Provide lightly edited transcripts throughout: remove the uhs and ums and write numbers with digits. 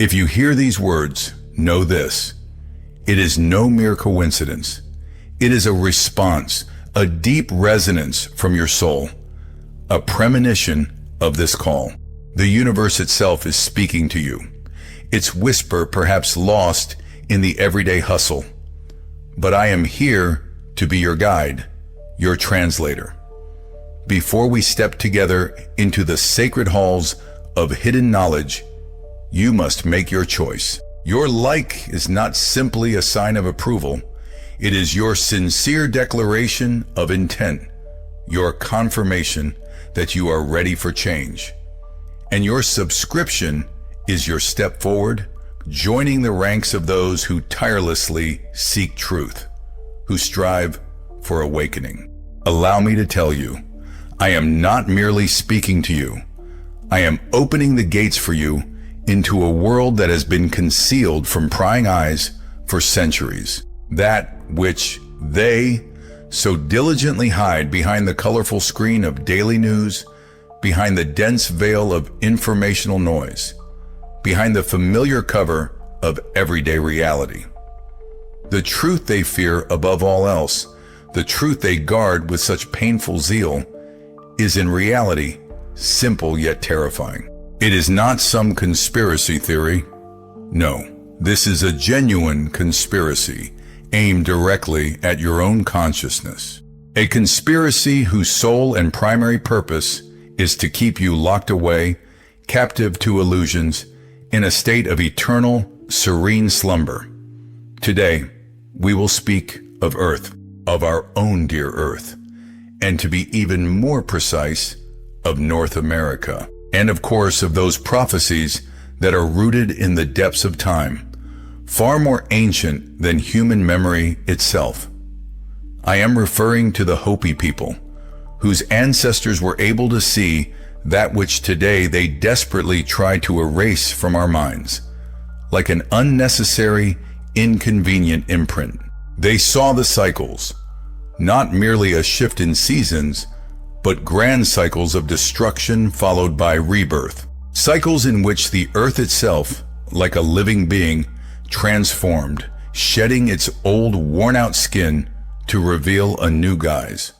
If you hear these words, know this. It is no mere coincidence. It is a response, a deep resonance from your soul, a premonition of this call. The universe itself is speaking to you. Its whisper perhaps lost in the everyday hustle. But I am here to be your guide, your translator. Before we step together into the sacred halls of hidden knowledge, you must make your choice. Your like is not simply a sign of approval. It is your sincere declaration of intent, your confirmation that you are ready for change. And your subscription is your step forward, joining the ranks of those who tirelessly seek truth, who strive for awakening. Allow me to tell you, I am not merely speaking to you. I am opening the gates for you into a world that has been concealed from prying eyes for centuries. That which they so diligently hide behind the colorful screen of daily news, behind the dense veil of informational noise, behind the familiar cover of everyday reality. The truth they fear above all else, the truth they guard with such painful zeal, is in reality simple yet terrifying. It is not some conspiracy theory. No, this is a genuine conspiracy aimed directly at your own consciousness. A conspiracy whose sole and primary purpose is to keep you locked away, captive to illusions, in a state of eternal, serene slumber. Today, we will speak of Earth, of our own dear Earth, and to be even more precise, of North America. And of course of those prophecies that are rooted in the depths of time, far more ancient than human memory itself. I am referring to the Hopi people, whose ancestors were able to see that which today they desperately try to erase from our minds, like an unnecessary, inconvenient imprint. They saw the cycles, not merely a shift in seasons, but grand cycles of destruction followed by rebirth. Cycles in which the earth itself, like a living being, transformed, shedding its old worn-out skin to reveal a new guise.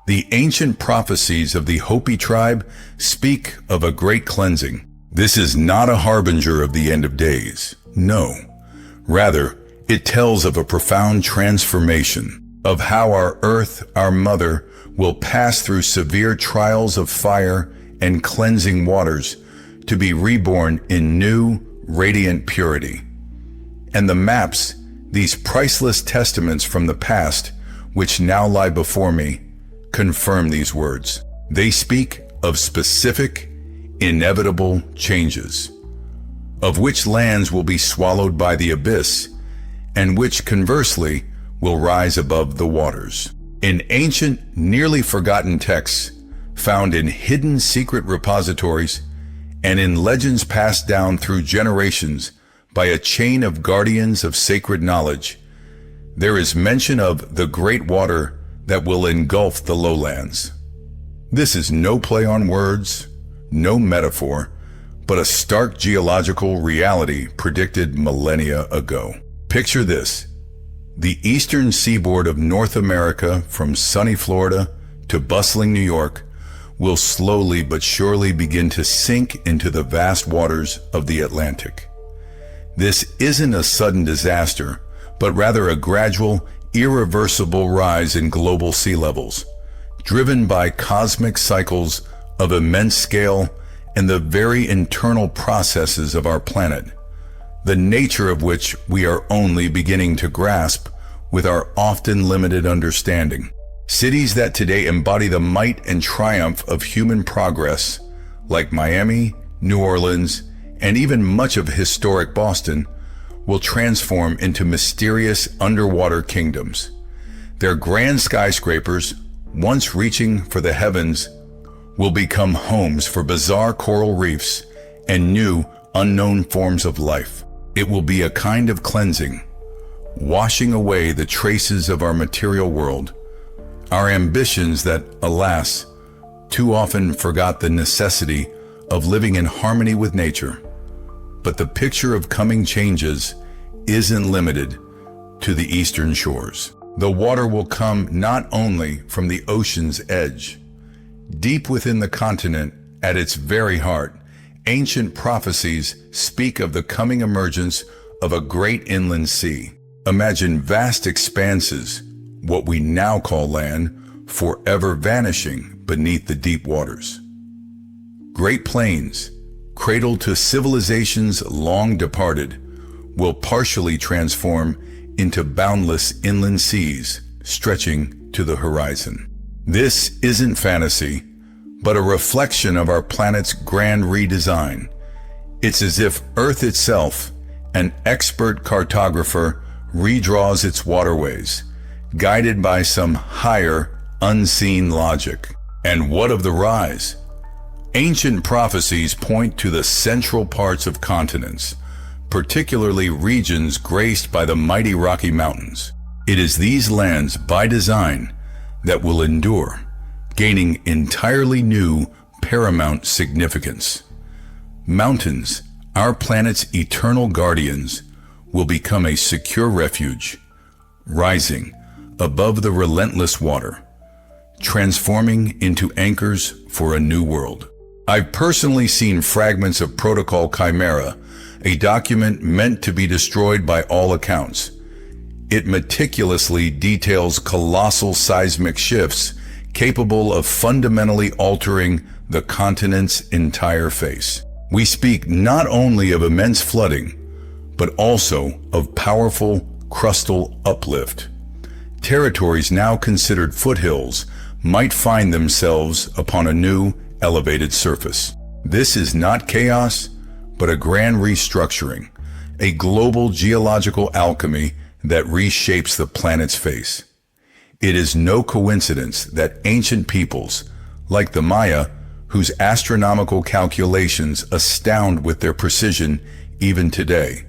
The ancient prophecies of the Hopi tribe speak of a great cleansing. This is not a harbinger of the end of days. No. Rather, it tells of a profound transformation, of how our earth, our mother, will pass through severe trials of fire and cleansing waters to be reborn in new, radiant purity. And the maps, these priceless testaments from the past, which now lie before me, confirm these words. They speak of specific, inevitable changes, of which lands will be swallowed by the abyss, and which, conversely, will rise above the waters. In ancient, nearly forgotten texts, found in hidden secret repositories, and in legends passed down through generations by a chain of guardians of sacred knowledge, there is mention of the great water that will engulf the lowlands. This is no play on words, no metaphor, but a stark geological reality predicted millennia ago. Picture this. The eastern seaboard of North America, from sunny Florida to bustling New York, will slowly but surely begin to sink into the vast waters of the Atlantic. This isn't a sudden disaster, but rather a gradual, irreversible rise in global sea levels, driven by cosmic cycles of immense scale and the very internal processes of our planet, the nature of which we are only beginning to grasp with our often limited understanding. Cities that today embody the might and triumph of human progress, like Miami, New Orleans, and even much of historic Boston, will transform into mysterious underwater kingdoms. Their grand skyscrapers, once reaching for the heavens, will become homes for bizarre coral reefs and new, unknown forms of life. It will be a kind of cleansing, washing away the traces of our material world, our ambitions that, alas, too often forgot the necessity of living in harmony with nature, But the picture of coming changes isn't limited to the eastern shores. The water will come not only from the ocean's edge. Deep within the continent, at its very heart, ancient prophecies speak of the coming emergence of a great inland sea. Imagine vast expanses, what we now call land, forever vanishing beneath the deep waters. Great plains, cradled to civilizations long departed, will partially transform into boundless inland seas stretching to the horizon. This isn't fantasy, but a reflection of our planet's grand redesign. It's as if Earth itself, an expert cartographer, redraws its waterways, guided by some higher, unseen logic. And what of the rise? Ancient prophecies point to the central parts of continents, particularly regions graced by the mighty Rocky Mountains. It is these lands, by design, that will endure, gaining entirely new paramount significance. Mountains, our planet's eternal guardians, will become a secure refuge, rising above the relentless water, transforming into anchors for a new world. I've personally seen fragments of Protocol Chimera, a document meant to be destroyed by all accounts. It meticulously details colossal seismic shifts capable of fundamentally altering the continent's entire face. We speak not only of immense flooding, but also of powerful crustal uplift. Territories now considered foothills might find themselves upon a new, elevated surface. This is not chaos, but a grand restructuring, a global geological alchemy that reshapes the planet's face. It is no coincidence that ancient peoples, like the Maya, whose astronomical calculations astound with their precision even today,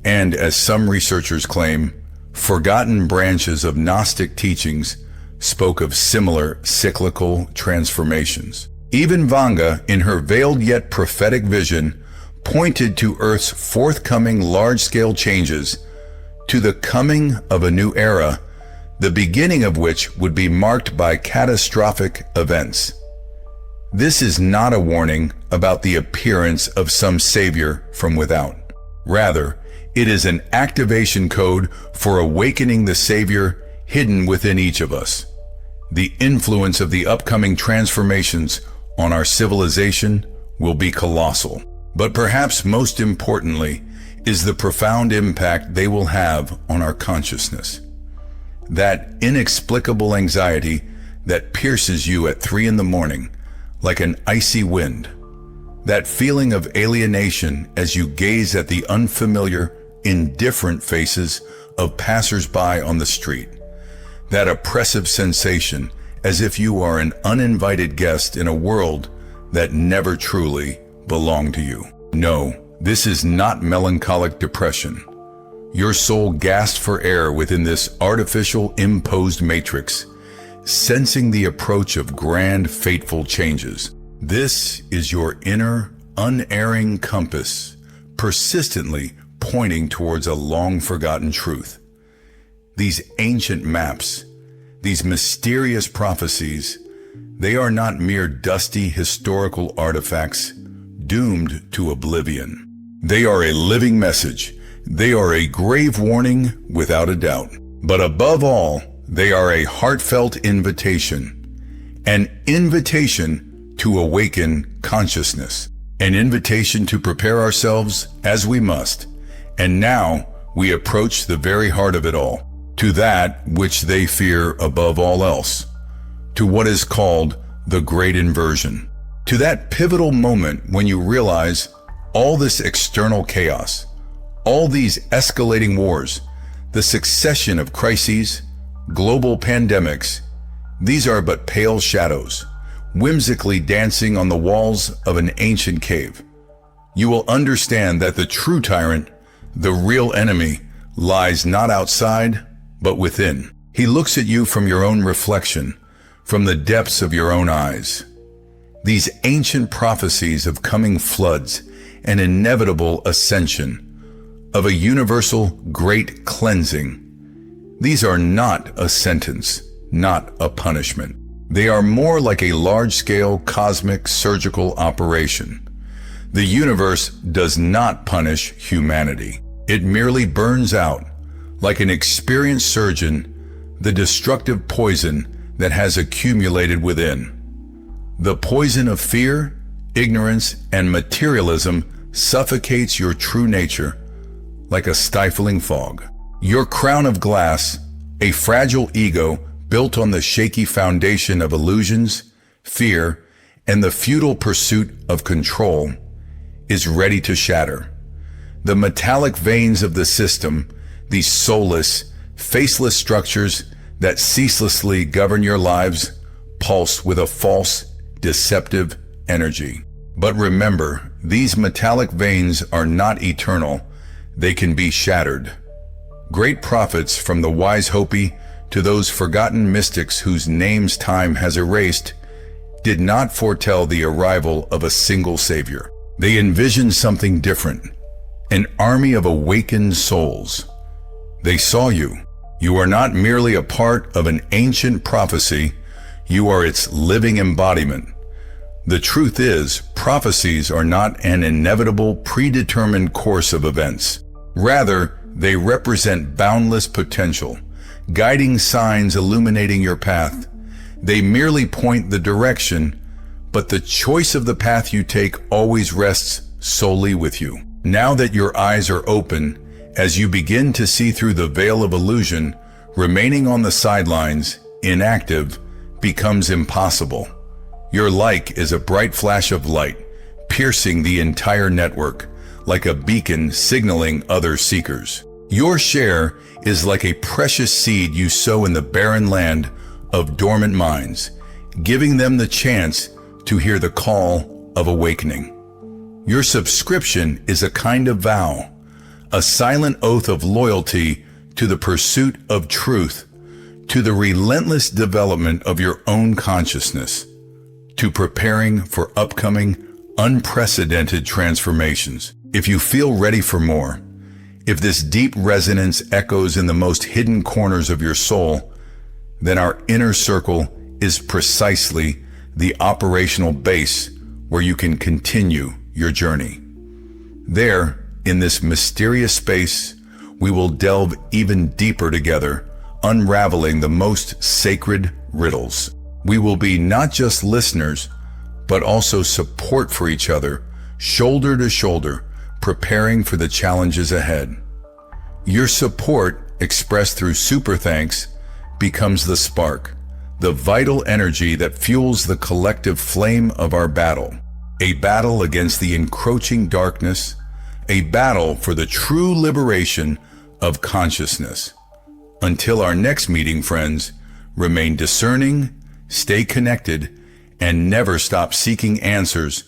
and as some researchers claim, forgotten branches of Gnostic teachings spoke of similar cyclical transformations. Even Vanga, in her veiled yet prophetic vision, pointed to Earth's forthcoming large-scale changes, to the coming of a new era, the beginning of which would be marked by catastrophic events. This is not a warning about the appearance of some savior from without. Rather, it is an activation code for awakening the savior hidden within each of us. The influence of the upcoming transformations on our civilization will be colossal. But perhaps most importantly is the profound impact they will have on our consciousness. That inexplicable anxiety that pierces you at 3 a.m. like an icy wind. That feeling of alienation as you gaze at the unfamiliar, indifferent faces of passers-by on the street. That oppressive sensation as if you are an uninvited guest in a world that never truly belonged to you. No, this is not melancholic depression. Your soul gasped for air within this artificial imposed matrix, sensing the approach of grand, fateful changes. This is your inner, unerring compass, persistently pointing towards a long-forgotten truth. These ancient maps, these mysterious prophecies, they are not mere dusty historical artifacts doomed to oblivion. They are a living message. They are a grave warning without a doubt. But above all, they are a heartfelt invitation. An invitation to awaken consciousness. An invitation to prepare ourselves as we must. And now we approach the very heart of it all. To that which they fear above all else. To what is called the Great Inversion. To that pivotal moment when you realize all this external chaos, all these escalating wars, the succession of crises, global pandemics, these are but pale shadows, whimsically dancing on the walls of an ancient cave. You will understand that the true tyrant, the real enemy, lies not outside, but within. He looks at you from your own reflection, from the depths of your own eyes. These ancient prophecies of coming floods, an inevitable ascension, of a universal great cleansing. These are not a sentence, not a punishment. They are more like a large-scale cosmic surgical operation. The universe does not punish humanity. It merely burns out, like an experienced surgeon, the destructive poison that has accumulated within. The poison of fear, ignorance, and materialism suffocates your true nature like a stifling fog. Your crown of glass, a fragile ego built on the shaky foundation of illusions, fear, and the futile pursuit of control, is ready to shatter. The metallic veins of the system, these soulless, faceless structures that ceaselessly govern your lives, pulse with a false, deceptive energy. But remember, these metallic veins are not eternal. They can be shattered. Great prophets, from the wise Hopi to those forgotten mystics whose names time has erased, did not foretell the arrival of a single savior. They envisioned something different, an army of awakened souls. They saw you. You are not merely a part of an ancient prophecy, you are its living embodiment. The truth is, prophecies are not an inevitable, predetermined course of events. Rather, they represent boundless potential, guiding signs illuminating your path. They merely point the direction, but the choice of the path you take always rests solely with you. Now that your eyes are open, as you begin to see through the veil of illusion, remaining on the sidelines, inactive, becomes impossible. Your like is a bright flash of light, piercing the entire network, like a beacon signaling other seekers. Your share is like a precious seed you sow in the barren land of dormant minds, giving them the chance to hear the call of awakening. Your subscription is a kind of vow, a silent oath of loyalty to the pursuit of truth, to the relentless development of your own consciousness, to preparing for upcoming, unprecedented transformations. If you feel ready for more, if this deep resonance echoes in the most hidden corners of your soul, then our inner circle is precisely the operational base where you can continue your journey. There, in this mysterious space, we will delve even deeper together, unraveling the most sacred riddles. We will be not just listeners, but also support for each other, shoulder to shoulder, preparing for the challenges ahead. Your support, expressed through super thanks, becomes the spark, the vital energy that fuels the collective flame of our battle. A battle against the encroaching darkness, a battle for the true liberation of consciousness. Until our next meeting, friends, remain discerning, stay connected, and never stop seeking answers